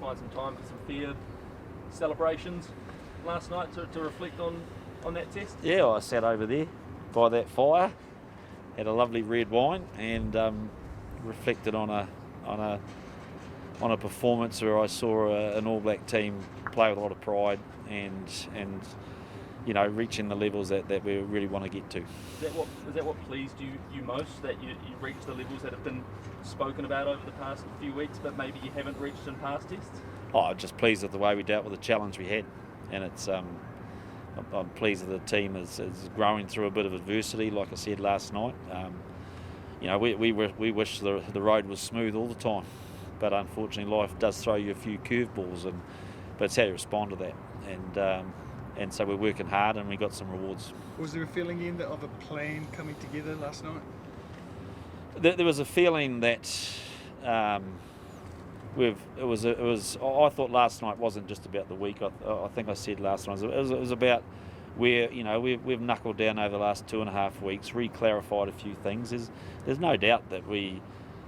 find some time for some fear celebrations last night to reflect on that test? Yeah, I sat over there by that fire, had a lovely red wine, and reflected on a performance where I saw an All Black team play with a lot of pride and reaching the levels that we really want to get to. Is that what pleased you most, that you reached the levels that have been spoken about over the past few weeks, but maybe you haven't reached in past tests? I'm just pleased with the way we dealt with the challenge we had, and it's I'm pleased that the team is growing through a bit of adversity, like I said last night. We wish the road was smooth all the time, but unfortunately life does throw you a few curveballs, but it's how you respond to that. And so we're working hard and we got some rewards. Was there a feeling of a plan coming together last night? There was a feeling that I thought last night wasn't just about the week. I think I said last night it was about where we've knuckled down over the last 2.5 weeks, re-clarified a few things. There's no doubt that we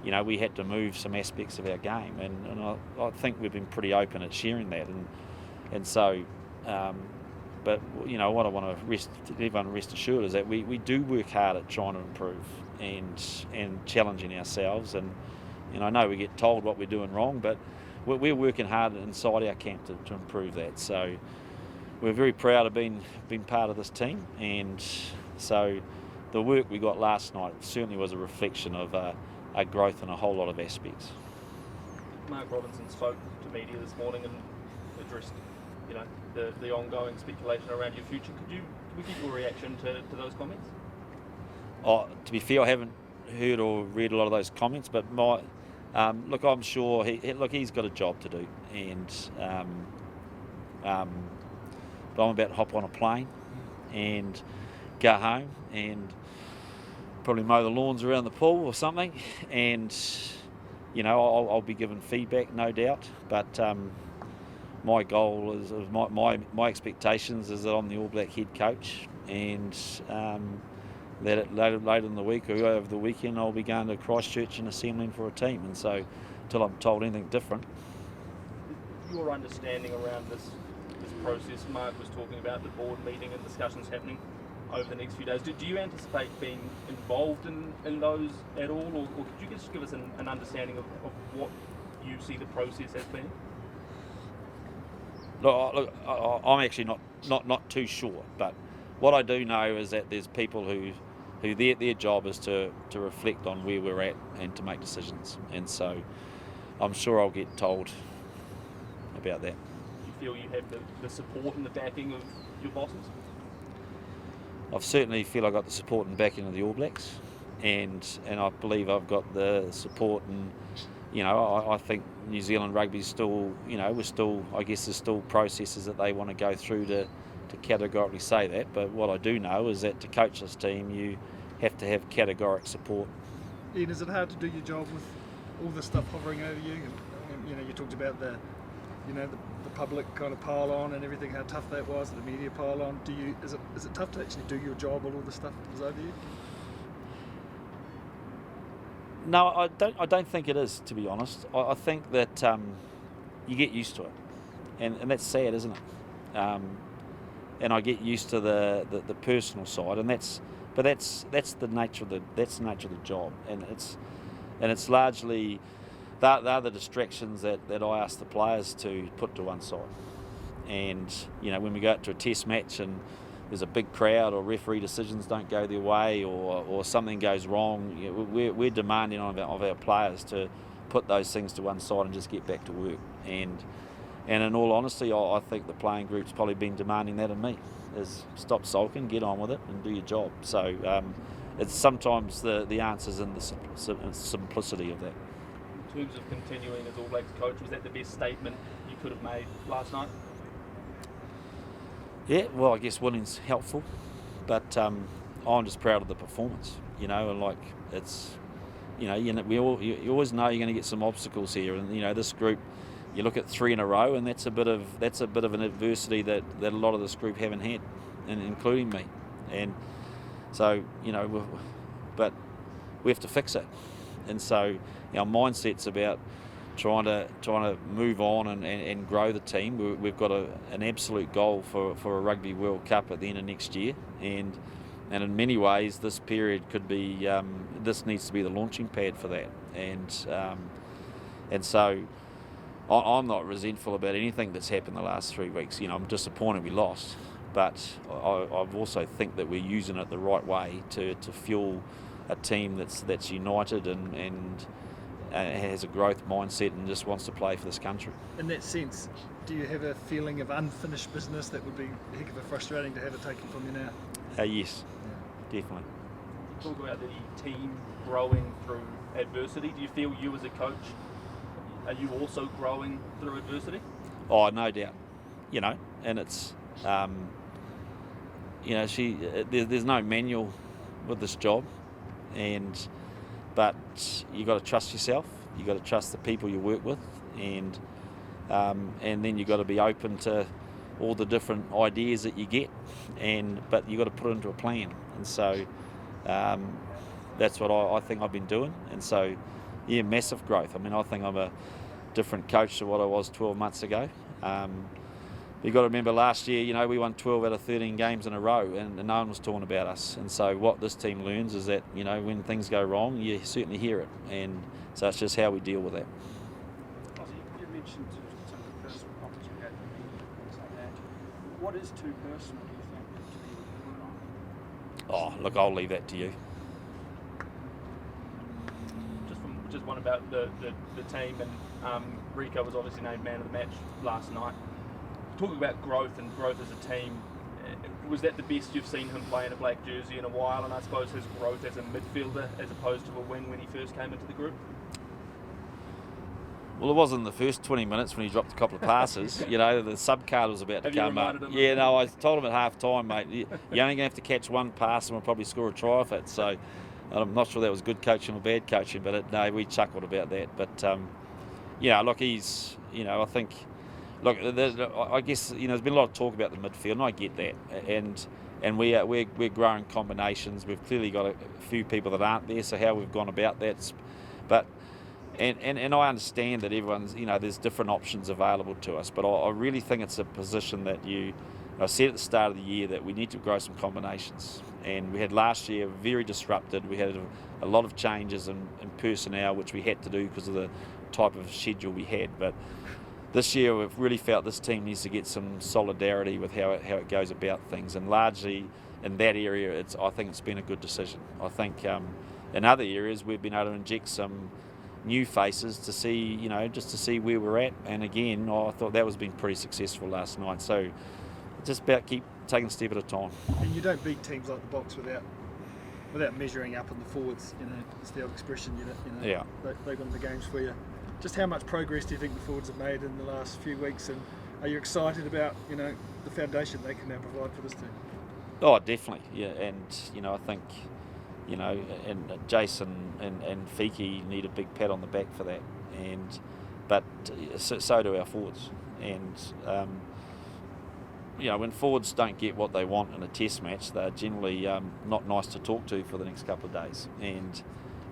had to move some aspects of our game, and I think we've been pretty open at sharing that, and so. But what I want to everyone rest assured is that we do work hard at trying to improve and challenging ourselves, and I know we get told what we're doing wrong, but we're working hard inside our camp to improve that. So we're very proud of being part of this team, and so the work we got last night certainly was a reflection of a growth in a whole lot of aspects. Mark Robinson spoke to media this morning and addressed the ongoing speculation around your future. Can we get your reaction to those comments? To be fair, I haven't heard or read a lot of those comments, but I'm sure he's got a job to do, and but I'm about to hop on a plane and go home and probably mow the lawns around the pool or something, and I'll be given feedback, no doubt, but my goal is my expectations is that I'm the All Black head coach, and that later in the week or over the weekend I'll be going to Christchurch and assembling for a team, and so until I'm told anything different. Your understanding around this process, Mark was talking about the board meeting and discussions happening over the next few days. Do you anticipate being involved in those at all, or could you just give us an understanding of what you see the process as being? Look, I'm actually not too sure, but what I do know is that there's people who their job is to reflect on where we're at and to make decisions, and so I'm sure I'll get told about that. Do you feel you have the support and the backing of your bosses? I certainly feel I got the support and backing of the All Blacks, and I believe I've got the support, and I think New Zealand rugby is still, I guess there's still processes that they want to go through to categorically say that, but what I do know is that to coach this team you have to have categoric support. Ian, is it hard to do your job with all the stuff hovering over you? And, you talked about the public kind of pile on and everything, how tough that was, the media pile on. Is it tough to actually do your job with all the stuff that was over you? No, I don't think it is, to be honest. I think that you get used to it, and that's sad, isn't it? And I get used to the personal side, and that's the nature of the job, and it's largely they're the distractions that I ask the players to put to one side. And when we go out to a test match and there's a big crowd, or referee decisions don't go their way, or something goes wrong, we're demanding of our players to put those things to one side and just get back to work. And in all honesty, I think the playing group's probably been demanding that of me, is stop sulking, get on with it and do your job. So it's sometimes the answer's in the simplicity of that. In terms of continuing as All Blacks coach, was that the best statement you could have made last night? Yeah, well, I guess winning's helpful, but I'm just proud of the performance, and like it's, you always know you're going to get some obstacles here, and this group, you look at 3 in a row, and that's a bit of an adversity that a lot of this group haven't had, and including me, and so but we have to fix it, and so our mindset's about trying to move on and grow the team. We've got an absolute goal for a Rugby World Cup at the end of next year, and in many ways this period could be this needs to be the launching pad for that, and so I'm not resentful about anything that's happened the last 3 weeks. I'm disappointed we lost, but I also think that we're using it the right way to fuel a team that's united and has a growth mindset and just wants to play for this country. In that sense, do you have a feeling of unfinished business that would be a heck of a frustrating to have it taken from you now? Yes, definitely. You talk about the team growing through adversity. Do you feel you as a coach, are you also growing through adversity? Oh, no doubt. And it's, there's no manual with this job, but you got to trust yourself. You got to trust the people you work with, and then you got to be open to all the different ideas that you get, but you got to put it into a plan. And so that's what I think I've been doing. And so, yeah, massive growth. I think I'm a different coach to what I was 12 months ago. You've got to remember last year, we won 12 out of 13 games in a row, and no one was talking about us. And so what this team learns is that, when things go wrong, you certainly hear it. And so it's just how we deal with that. You mentioned some of the personal problems you had with me and things like that. What is too personal, do you think, to be reported on? Oh, look, I'll leave that to you. Just one about the team, and Rico was obviously named man of the match last night. Talking about growth and growth as a team, was that the best you've seen him play in a black jersey in a while? And I suppose his growth as a midfielder as opposed to a wing when he first came into the group? Well, it wasn't the first 20 minutes when he dropped a couple of passes. The sub card was about to come up. Yeah, no, I told him at half time, mate, you're only going to have to catch one pass and we'll probably score a try off it. So I'm not sure that was good coaching or bad coaching, but no, we chuckled about that. But, look, he's, I think... Look, I guess there's been a lot of talk about the midfield, and I get that, and we're growing combinations. We've clearly got a few people that aren't there, so how we've gone about that, but and I understand that everyone's there's different options available to us, but I really think it's a position that I said at the start of the year that we need to grow some combinations, and we had last year very disrupted. We had a lot of changes in personnel, which we had to do because of the type of schedule we had, but. This year we've really felt this team needs to get some solidarity with how it goes about things, and largely in that area I think it's been a good decision. I think in other areas we've been able to inject some new faces to see, just to see where we're at, and again I thought that was been pretty successful last night, so just about keep taking a step at a time. And you don't beat teams like the Boks without measuring up in the forwards, it's the old expression, Yeah. They win the games for you. Just how much progress do you think the forwards have made in the last few weeks, and are you excited about the foundation they can now provide for this team? Oh, definitely, yeah, and I think and Jason and Fiki need a big pat on the back for that, but so do our forwards, and when forwards don't get what they want in a test match, they're generally not nice to talk to for the next couple of days, and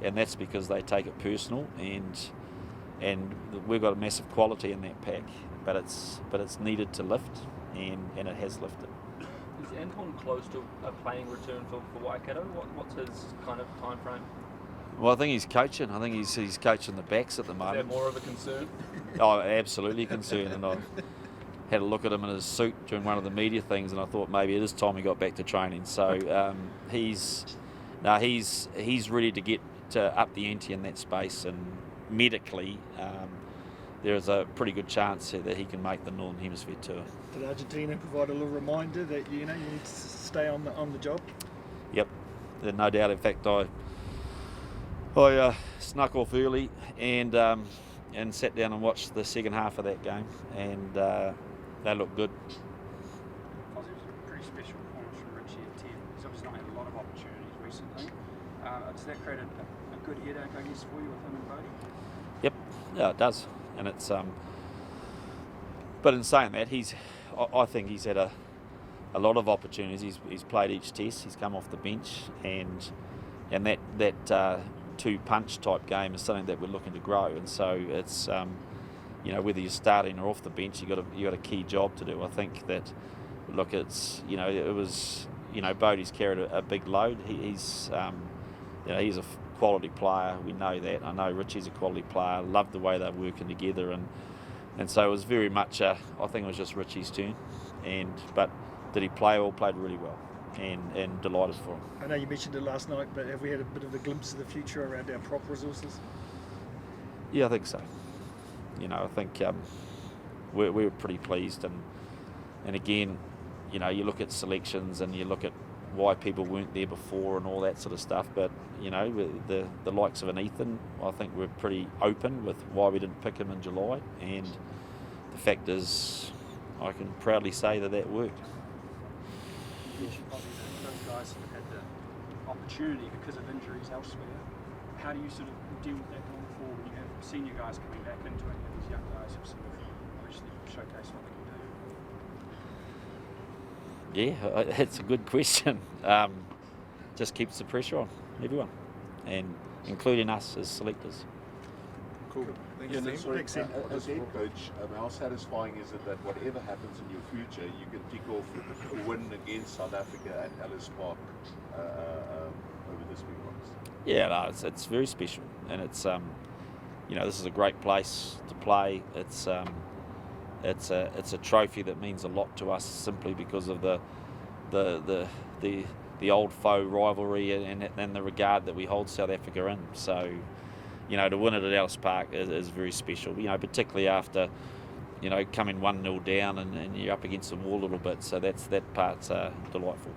that's because they take it personal, and we've got a massive quality in that pack, but it's needed to lift, and it has lifted. Is Anton close to a playing return for Waikato? What's his kind of time frame? Well, I think he's coaching. I think he's coaching the backs at the moment. Is that more of a concern? Oh, absolutely a concern. And I had a look at him in his suit during one of the media things, and I thought maybe it is time he got back to training. So he's ready to get up the ante in that space, and medically, there's a pretty good chance that he can make the Northern Hemisphere tour. Did Argentina provide a little reminder that you need to stay on the job? Yep, no doubt. In fact, I snuck off early and sat down and watched the second half of that game, and they looked good. It was a pretty special performance from Richie at 10. He's obviously not had a lot of opportunities recently. Does that create a good headache, I guess, for you with him and Bodie? Yep, yeah, it does, and it's but in saying that, I think he's had a lot of opportunities. He's played each test. He's come off the bench, and that two-punch type game is something that we're looking to grow, and so it's whether you're starting or off the bench, you got a key job to do. I think that it was Bodie's carried a big load. He's a quality player. We know that. I know Richie's a quality player. Loved the way they're working together, and so it was very much I think it was just Richie's turn, but did he play well? Played really well. And delighted for him. I know you mentioned it last night, but have we had a bit of a glimpse of the future around our prop resources? Yeah, I think so. I think we were pretty pleased, and again, you look at selections and you look at why people weren't there before and all that sort of stuff. But the likes of an Ethan, I think we're pretty open with why we didn't pick him in July, and the fact is, I can proudly say that worked. Obviously, those guys have had the opportunity because of injuries elsewhere. How do you sort of deal with that going forward? You have senior guys coming back into it, and these young guys have sort of obviously showcased what they can do. Yeah, it's a good question. Just keeps the pressure on everyone, and including us as selectors. Cool. Thanks, Sam. As head coach, how satisfying is it that whatever happens in your future, you can tick off a win against South Africa at Ellis Park over the Springboks? Yeah, no, it's very special, and it's this is a great place to play. It's a trophy that means a lot to us simply because of the old foe rivalry and the regard that we hold South Africa in. So, to win it at Ellis Park is very special. Particularly after coming 1-0 down and you're up against the wall a little bit. So that part's delightful.